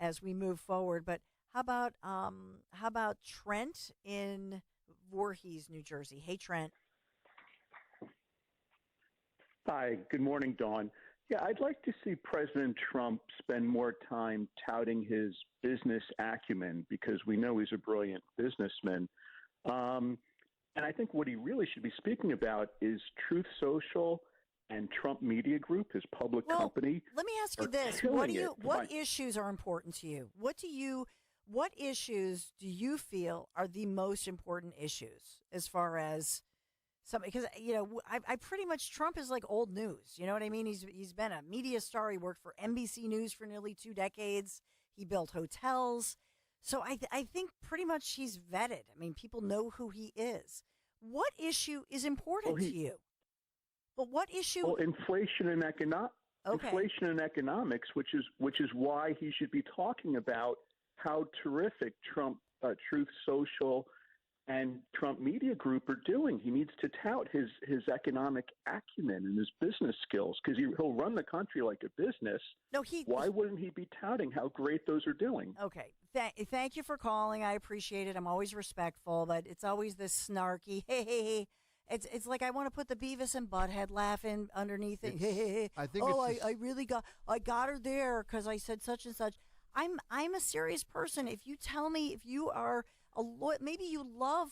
as we move forward. But how about Trent in Voorhees, New Jersey? Hey, Trent. Hi, good morning, Dawn. Yeah, I'd like to see President Trump spend more time touting his business acumen because we know he's a brilliant businessman. And I think what he really should be speaking about is Truth Social and Trump Media Group, his public company. Let me ask you this: what issues are important to you? What issues do you feel are the most important issues as far as because I pretty much Trump is like old news. You know what I mean? He's been a media star. He worked for NBC News for nearly 2 decades. He built hotels. So I think pretty much he's vetted. I mean, people know who he is. What issue is important to you? But what issue? Well, inflation and inflation and economics, which is why he should be talking about how terrific Trump, Truth Social, and Trump Media Group are doing. He needs to tout his economic acumen and his business skills because he'll run the country like a business. Why wouldn't he be touting how great those are doing? Okay. Thank you for calling. I appreciate it. I'm always respectful, but it's always this snarky, hey. It's like I want to put the Beavis and Butthead laughing underneath it. I got her there because I said such and such. I'm a serious person. If you tell me if you are maybe you love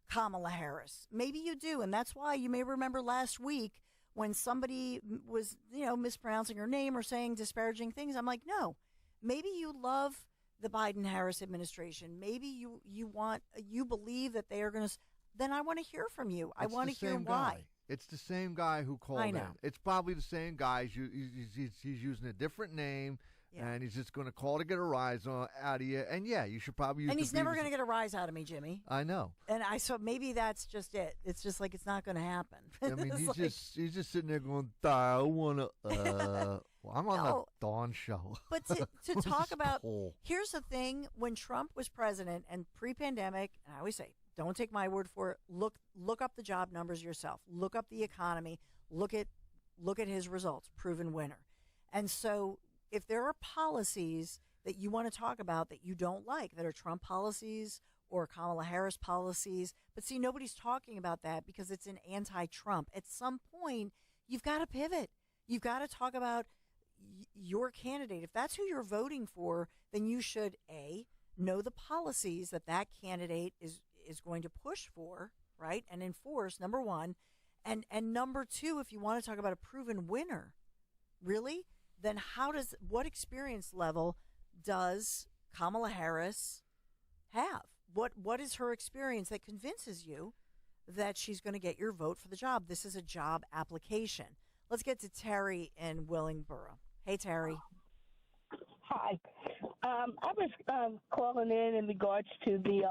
Kamala Harris, maybe you do, and that's why you may remember last week when somebody was mispronouncing her name or saying disparaging things. I'm like, no, maybe you love the Biden-Harris administration. Maybe you believe that they are going to. Then I want to hear from you. I want to hear why. It's the same guy who called in. It's probably the same guy. He's using a different name, and he's just going to call to get a rise out of you. And you should probably use. And he's never going to get a rise out of me, Jimmy. I know. And so maybe that's just it. It's just like it's not going to happen. I mean, he's just sitting there going, I want to. Well, I'm on the Dawn show. But to talk about, here's the thing: when Trump was president and pre-pandemic, and I always say, don't take my word for it. Look up the job numbers yourself. Look up the economy. Look at his results. Proven winner. And so if there are policies that you want to talk about that you don't like, that are Trump policies or Kamala Harris policies, but see, nobody's talking about that because it's an anti-Trump. At some point, you've got to pivot. You've got to talk about your candidate. If that's who you're voting for, then you should, know the policies that candidate is going to push for, right, and enforce, number one. And number two, if you want to talk about a proven winner, really, then what experience level does Kamala Harris have? What is her experience that convinces you that she's going to get your vote for the job? This is a job application. Let's get to Terry in Willingboro. Hey, Terry. Hi. I was calling in regards to the